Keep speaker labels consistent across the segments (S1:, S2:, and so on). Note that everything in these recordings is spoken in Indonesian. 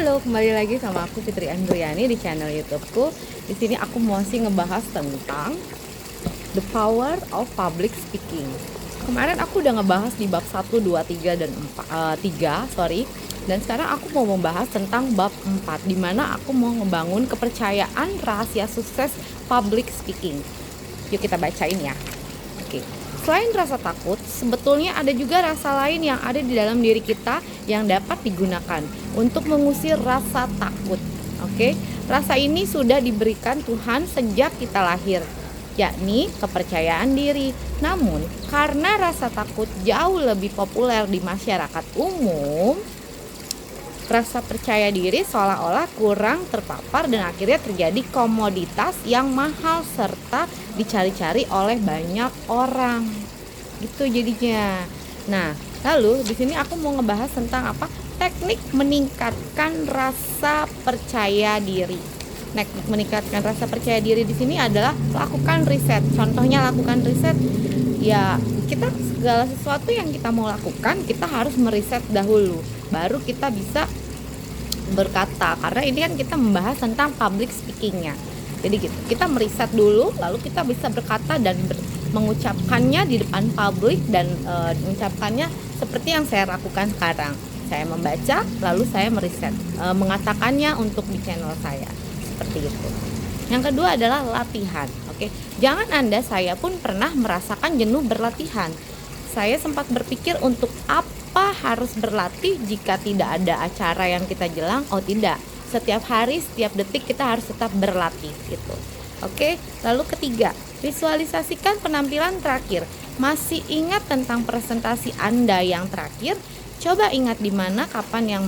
S1: Halo, kembali lagi sama aku Fitri Andriani di channel YouTubeku. Di sini aku masih ngebahas tentang the power of public speaking. Kemarin aku udah ngebahas di bab 1, 2, 3 dan 3, sorry. Dan sekarang aku mau membahas tentang bab 4, di mana aku mau ngebangun kepercayaan rahasia sukses public speaking. Yuk kita bacain ya. Oke. Selain rasa takut, sebetulnya ada juga rasa lain yang ada di dalam diri kita yang dapat digunakan untuk mengusir rasa takut. Oke, rasa ini sudah diberikan Tuhan sejak kita lahir, yakni kepercayaan diri. Namun, karena rasa takut jauh lebih populer di masyarakat umum, rasa percaya diri seolah-olah kurang terpapar dan akhirnya terjadi komoditas yang mahal serta dicari-cari oleh banyak orang. Gitu jadinya. Nah, lalu di sini aku mau ngebahas tentang apa? Teknik meningkatkan rasa percaya diri. Teknik meningkatkan rasa percaya diri di sini adalah lakukan riset. Contohnya lakukan riset, ya kita segala sesuatu yang kita mau lakukan, kita harus meriset dahulu. Baru kita bisa berkata, karena ini kan kita membahas tentang public speakingnya. Jadi gitu, kita meriset dulu, lalu kita bisa berkata dan mengucapkannya di depan publik dan mengucapkannya seperti yang saya lakukan sekarang. Saya membaca, lalu saya meriset, mengatakannya untuk di channel saya, seperti itu. Yang kedua adalah latihan. Oke, jangan saya pun pernah merasakan jenuh berlatihan. Saya sempat berpikir untuk apa harus berlatih jika tidak ada acara yang kita jelang? Oh tidak, setiap hari, setiap detik kita harus tetap berlatih gitu. Oke, lalu ketiga, visualisasikan penampilan terakhir. Masih ingat tentang presentasi Anda yang terakhir? Coba ingat di mana, kapan yang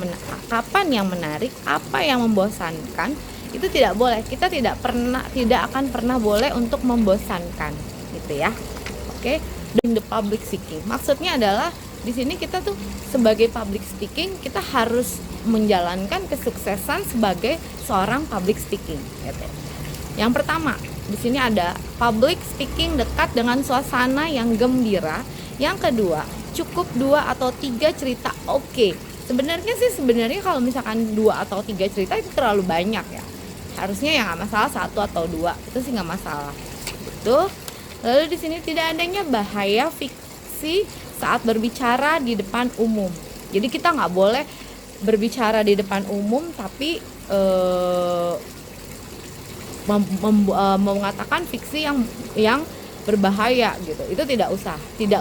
S1: menarik, apa yang membosankan. Itu tidak boleh. Kita tidak akan pernah boleh untuk membosankan, gitu ya. Oke, doing the public speaking. Maksudnya adalah di sini kita tuh sebagai public speaking, kita harus menjalankan kesuksesan sebagai seorang public speaking gitu. Yang pertama, di sini ada public speaking dekat dengan suasana yang gembira. Yang kedua, cukup 2 atau 3 cerita oke. Sebenarnya kalau misalkan 2 atau 3 cerita itu terlalu banyak ya. Harusnya yang nggak masalah 1 atau 2, itu sih nggak masalah. Gitu. Lalu di sini tidak adanya bahaya fiksi saat berbicara di depan umum. Jadi kita nggak boleh berbicara di depan umum tapi mengatakan fiksi yang berbahaya gitu. Itu tidak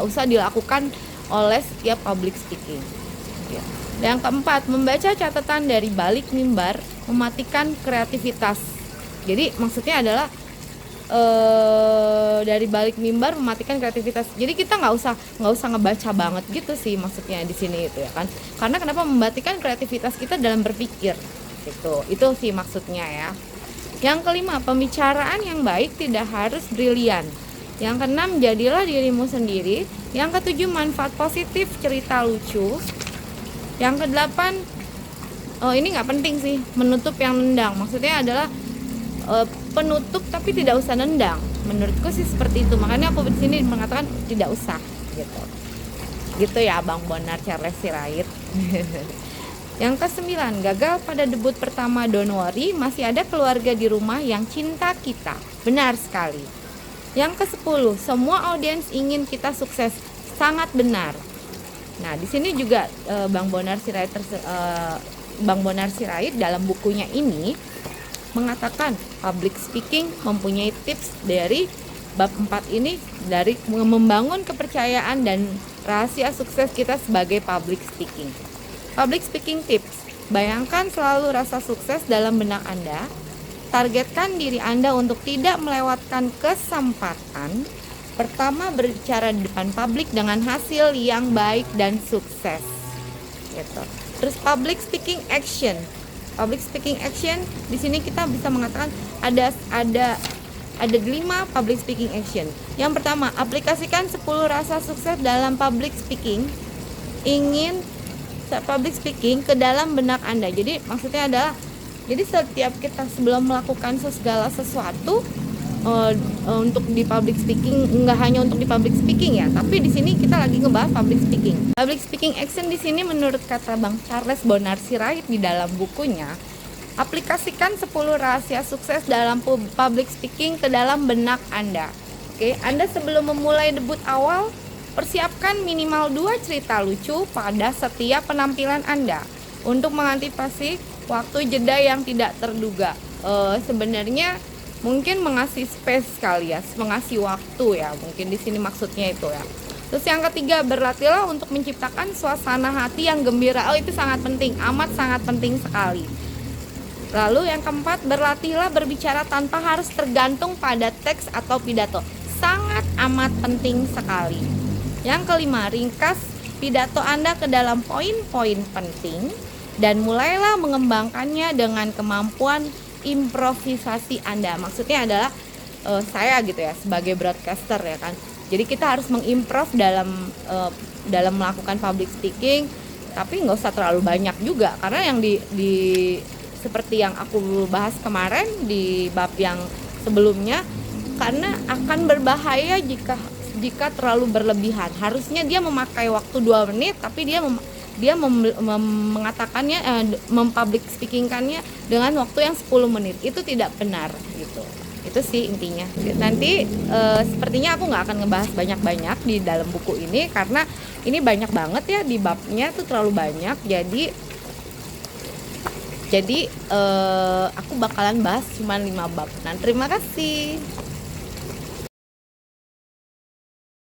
S1: usah dilakukan oleh setiap public speaking. Ya. Dan yang keempat, membaca catatan dari balik mimbar mematikan kreativitas. Jadi maksudnya adalah dari balik mimbar mematikan kreativitas. Jadi kita nggak usah ngebaca banget gitu sih maksudnya di sini itu ya kan. Karena kenapa mematikan kreativitas kita dalam berpikir gitu. Itu sih maksudnya ya. Yang kelima, pembicaraan yang baik tidak harus brilian. Yang keenam, jadilah dirimu sendiri. Yang ketujuh, manfaat positif cerita lucu. Yang kedelapan, ini nggak penting sih, menutup yang nendang. Maksudnya adalah penutup tapi tidak usah nendang. Menurutku sih seperti itu. Makanya aku di sini mengatakan tidak usah gitu. Gitu ya Bang Bonar Charles Sirait. Yang ke-9, gagal pada debut pertama, don't worry, masih ada keluarga di rumah yang cinta kita. Benar sekali. Yang ke-10, semua audiens ingin kita sukses. Sangat benar. Nah, di sini juga Bang Bonar Sirait dalam bukunya ini mengatakan public speaking mempunyai tips dari bab 4 ini, dari membangun kepercayaan dan rahasia sukses kita sebagai public speaking. Public speaking tips. Bayangkan selalu rasa sukses dalam benak Anda. Targetkan diri Anda untuk tidak melewatkan kesempatan. Pertama, berbicara di depan publik dengan hasil yang baik dan sukses. Gitu. Terus public speaking action. Public speaking action di sini kita bisa mengatakan ada 5 public speaking action. Yang pertama, aplikasikan 10 rasa sukses dalam public speaking. Public speaking ke dalam benak Anda. Jadi maksudnya adalah, jadi setiap kita sebelum melakukan segala sesuatu, untuk di public speaking, nggak hanya untuk di public speaking ya, tapi di sini kita lagi ngebahas public speaking. Public speaking action di sini menurut kata Bang Charles Bonar Sirait di dalam bukunya, aplikasikan 10 rahasia sukses dalam public speaking ke dalam benak Anda. Oke, Anda sebelum memulai debut awal, persiapkan minimal 2 cerita lucu pada setiap penampilan Anda untuk mengantisipasi waktu jeda yang tidak terduga. Sebenarnya mungkin mengasih space kali ya, mengasih waktu ya, mungkin di sini maksudnya itu ya. Terus yang ketiga, berlatihlah untuk menciptakan suasana hati yang gembira. Itu sangat penting, amat sangat penting sekali. Lalu yang keempat, berlatihlah berbicara tanpa harus tergantung pada teks atau pidato. Sangat amat penting sekali. Yang kelima, ringkas pidato Anda ke dalam poin-poin penting dan mulailah mengembangkannya dengan kemampuan improvisasi Anda. Maksudnya adalah saya gitu ya sebagai broadcaster ya kan. Jadi kita harus mengimprov dalam melakukan public speaking, tapi nggak usah terlalu banyak juga karena yang di seperti yang aku bahas kemarin di bab yang sebelumnya, karena akan berbahaya jika terlalu berlebihan. Harusnya dia memakai waktu 2 menit tapi dia mengatakannya mempublic speakingkannya dengan waktu yang 10 menit. Itu tidak benar gitu. Itu sih intinya. Nanti sepertinya aku nggak akan ngebahas banyak-banyak di dalam buku ini karena ini banyak banget ya, di babnya tuh terlalu banyak. Jadi aku bakalan bahas cuma 5 bab. Nah, terima kasih.